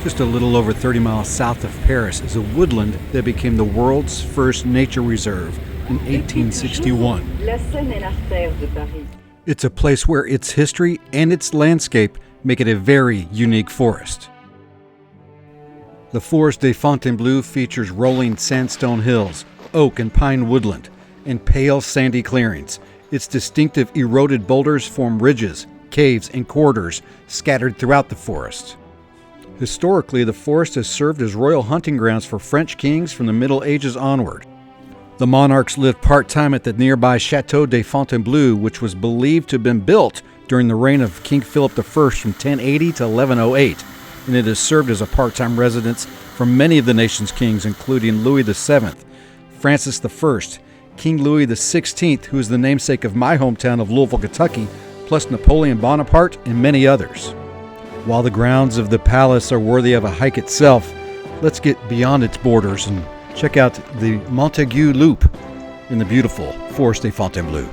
Just a little over 30 miles south of Paris is a woodland that became the world's first nature reserve in 1861. It's a place where its history and its landscape make it a very unique forest. The Forest of Fontainebleau features rolling sandstone hills, oak and pine woodland, and pale sandy clearings. Its distinctive eroded boulders form ridges, caves, and corridors scattered throughout the forest. Historically, the forest has served as royal hunting grounds for French kings from the Middle Ages onward. The monarchs lived part-time at the nearby Château de Fontainebleau, which was believed to have been built during the reign of King Philip I from 1080 to 1108, and it has served as a part-time residence for many of the nation's kings, including Louis VII, Francis I, King Louis XVI, who is the namesake of my hometown of Louisville, Kentucky, plus Napoleon Bonaparte and many others. While the grounds of the palace are worthy of a hike itself, let's get beyond its borders and check out the Mont Aigu loop in the beautiful Forest of Fontainebleau.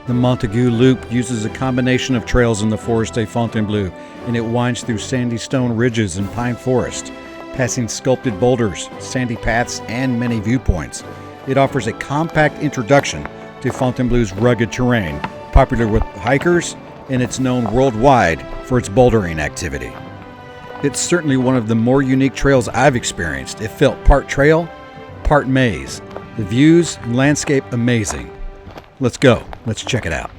The Mont Aigu Loop uses a combination of trails in the Forest of Fontainebleau, and it winds through sandy stone ridges and pine forest, passing sculpted boulders, sandy paths, and many viewpoints. It offers a compact introduction to Fontainebleau's rugged terrain, popular with hikers, and it's known worldwide for its bouldering activity. It's certainly one of the more unique trails I've experienced. It felt part trail, part maze. The views and landscape amazing. Let's go. Let's check it out.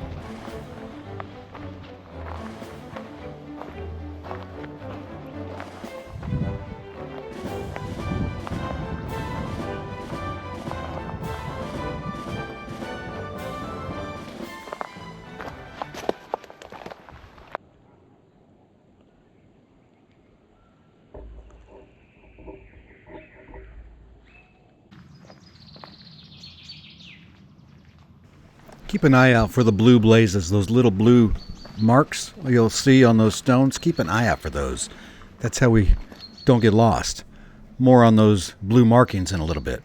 Keep an eye out for the blue blazes, those little blue marks you'll see on those stones. Keep an eye out for those. That's how we don't get lost. More on those blue markings in a little bit.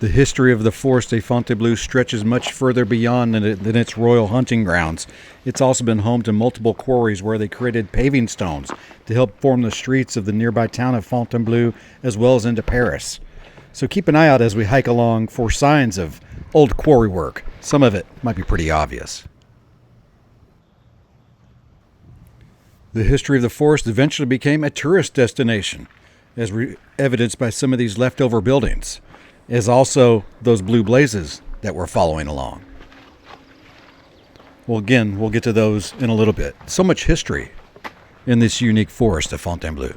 The history of the Forest of Fontainebleau stretches much further beyond than its royal hunting grounds. It's also been home to multiple quarries where they created paving stones to help form the streets of the nearby town of Fontainebleau as well as into Paris. So keep an eye out as we hike along for signs of old quarry work. Some of it might be pretty obvious. The history of the forest eventually became a tourist destination, as evidenced by some of these leftover buildings, as also those blue blazes that we're following along. Well, again, we'll get to those in a little bit. So much history in this unique Forest of Fontainebleau.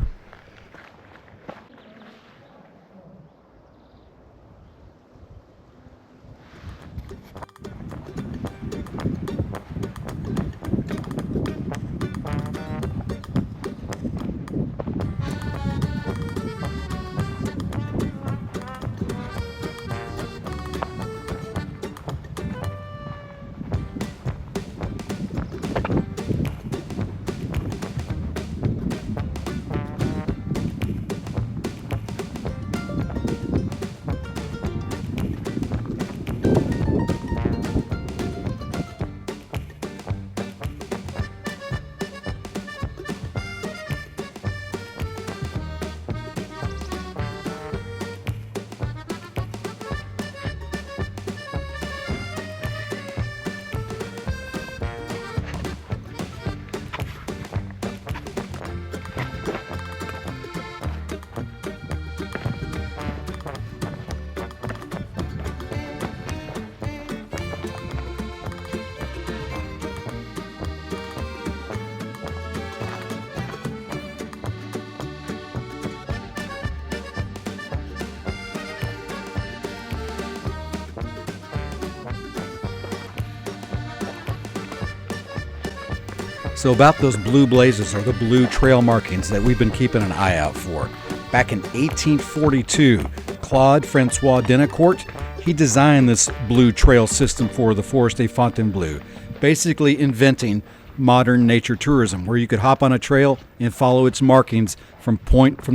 So about those blue blazes, or the blue trail markings that we've been keeping an eye out for. Back in 1842, Claude Francois Denecourt, he designed this blue trail system for the Forest of Fontainebleau, basically inventing modern nature tourism, where you could hop on a trail and follow its markings from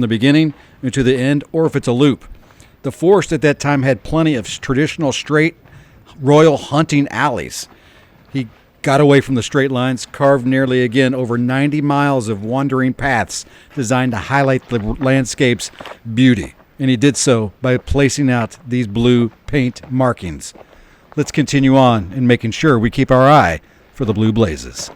the beginning to the end, or if it's a loop. The forest at that time had plenty of traditional straight royal hunting alleys. He got away from the straight lines, carved nearly again over 90 miles of wandering paths designed to highlight the landscape's beauty. And he did so by placing out these blue paint markings. Let's continue on in making sure we keep our eye for the blue blazes.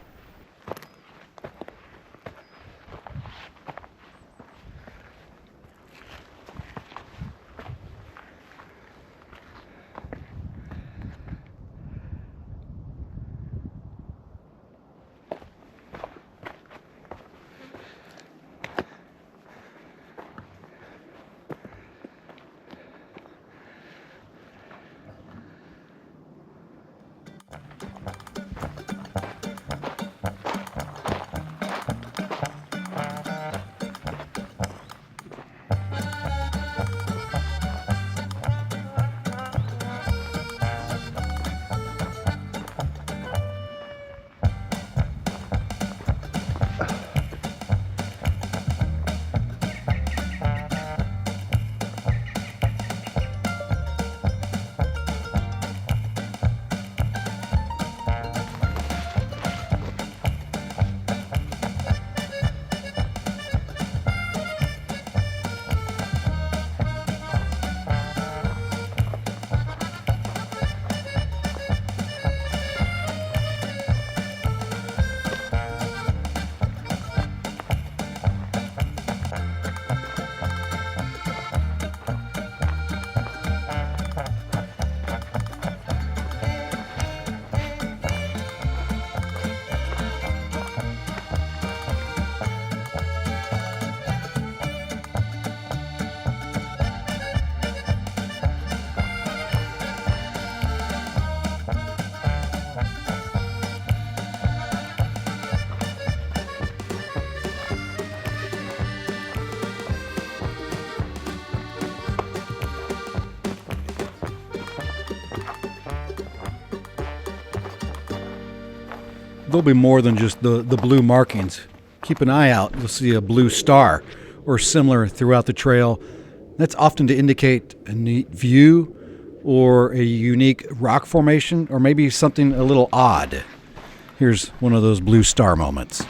There'll be more than just the blue markings. Keep an eye out. You'll see a blue star or similar throughout the trail. That's often to indicate a neat view or a unique rock formation, or maybe something a little odd. Here's one of those blue star moments.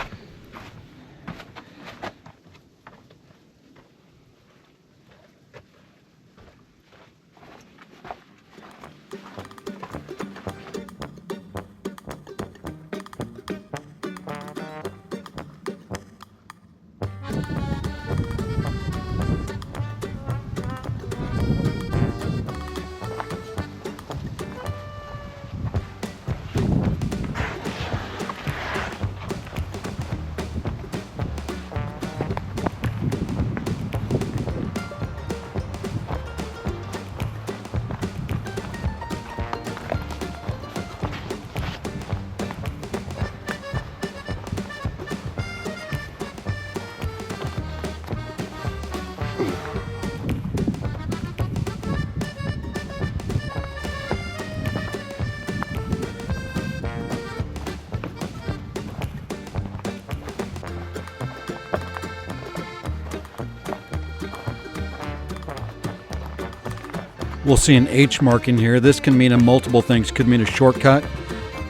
We'll see an H marking here. This can mean multiple things. Could mean a shortcut,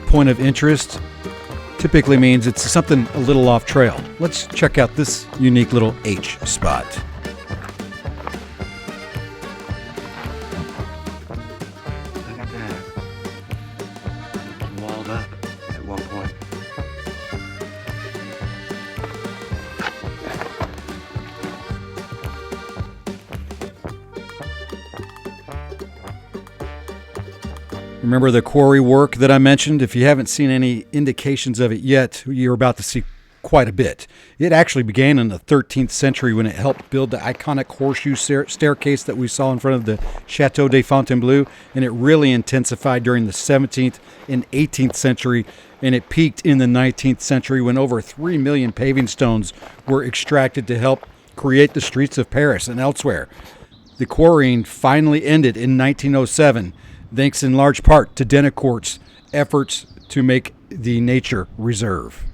point of interest. Typically means it's something a little off trail. Let's check out this unique little H spot. Look at that. It's walled up at one point. Remember the quarry work that I mentioned? If you haven't seen any indications of it yet, you're about to see quite a bit. It actually began in the 13th century when it helped build the iconic horseshoe staircase that we saw in front of the Chateau de Fontainebleau, and it really intensified during the 17th and 18th century, and it peaked in the 19th century when over 3 million paving stones were extracted to help create the streets of Paris and elsewhere. The quarrying finally ended in 1907, thanks in large part to Denecourt's efforts to make the nature reserve.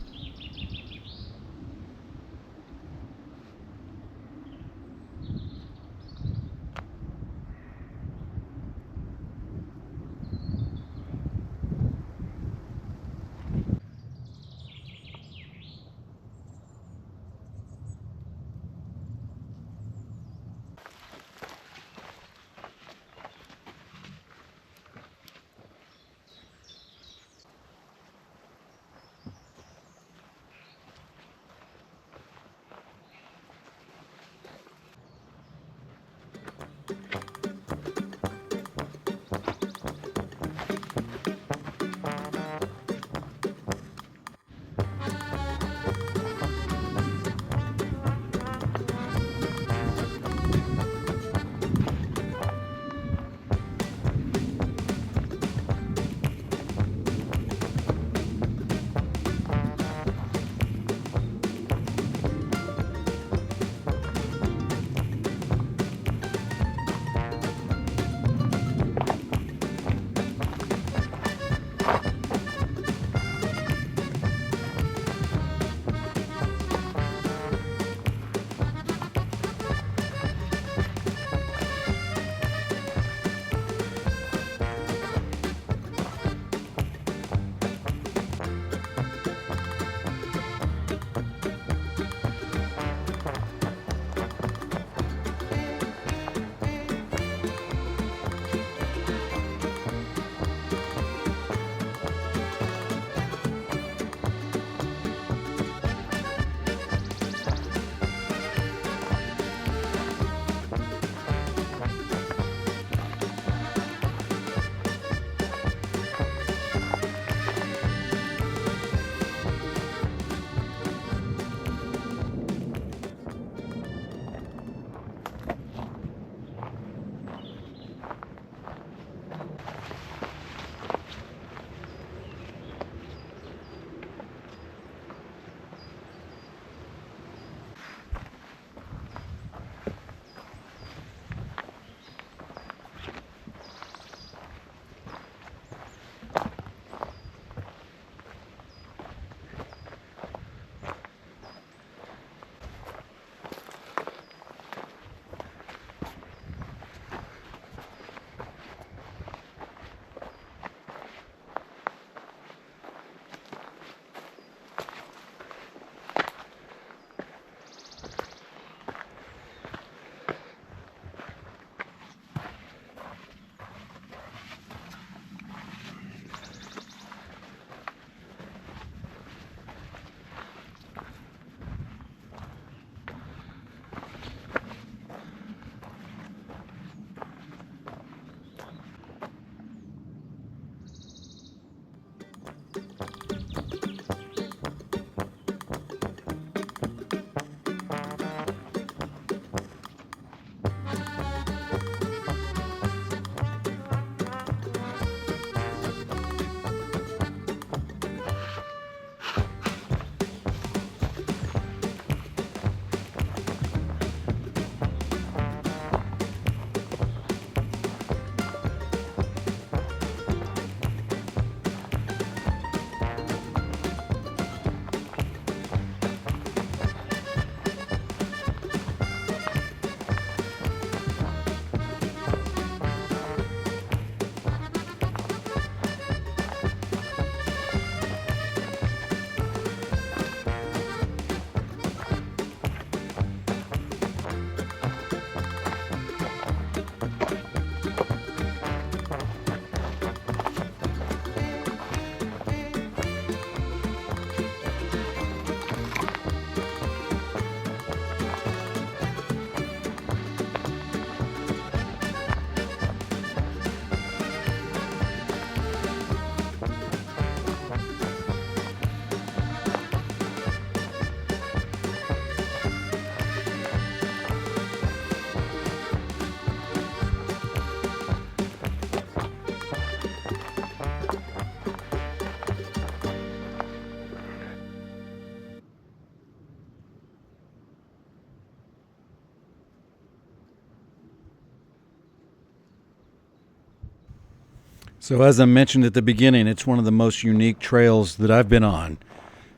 So as I mentioned at the beginning, it's one of the most unique trails that I've been on.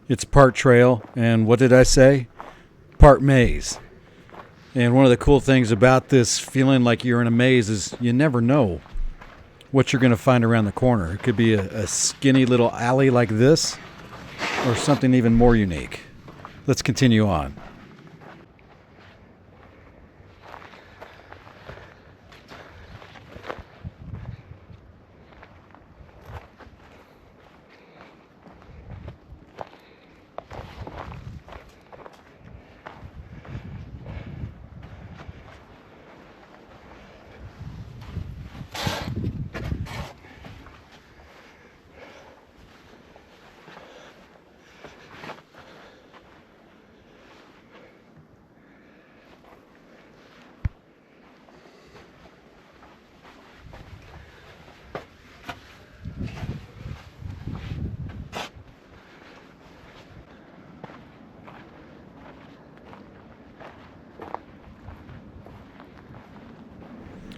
It's part trail, and what did I say? Part maze. And one of the cool things about this feeling like you're in a maze is you never know what you're going to find around the corner. It could be a skinny little alley like this, or something even more unique. Let's continue on.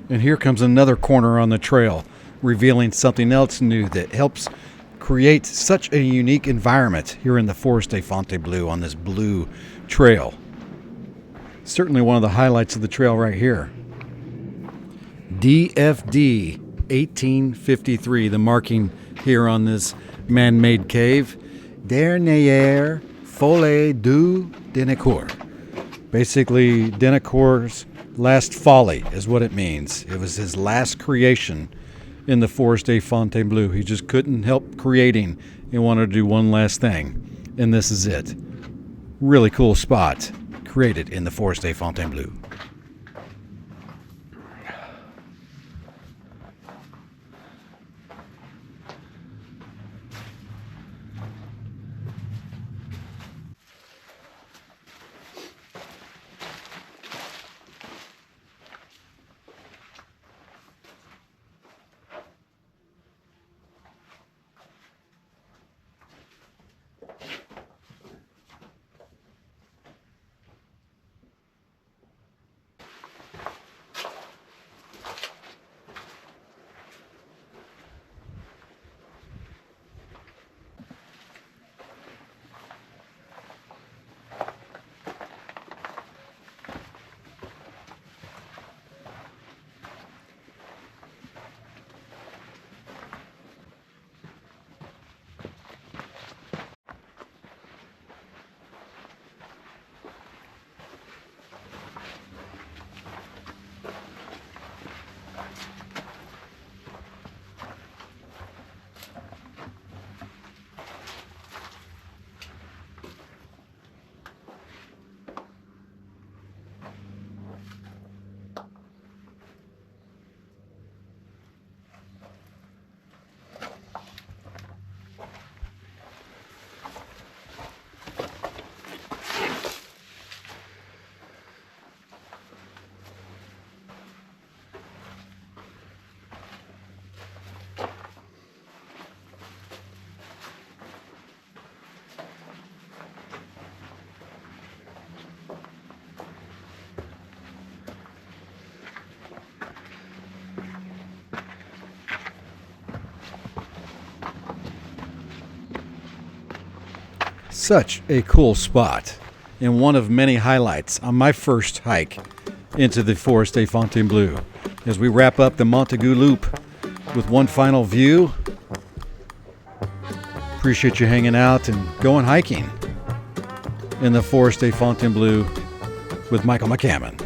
And here comes another corner on the trail, revealing something else new that helps create such a unique environment here in the Forest of Fontainebleau on this blue trail. Certainly one of the highlights of the trail right here. DFD 1853, the marking here on this man-made cave. Dernière folie du Denecourt. Basically, Denecourt's last folly is what it means. It was his last creation in the Forest of Fontainebleau. He just couldn't help creating and wanted to do one last thing. And this is it. Really cool spot created in the Forest of Fontainebleau. Such a cool spot, and one of many highlights on my first hike into the Forest of Fontainebleau. As we wrap up the Mont Aigu loop with one final view, appreciate you hanging out and going hiking in the Forest of Fontainebleau with Michael McCammon.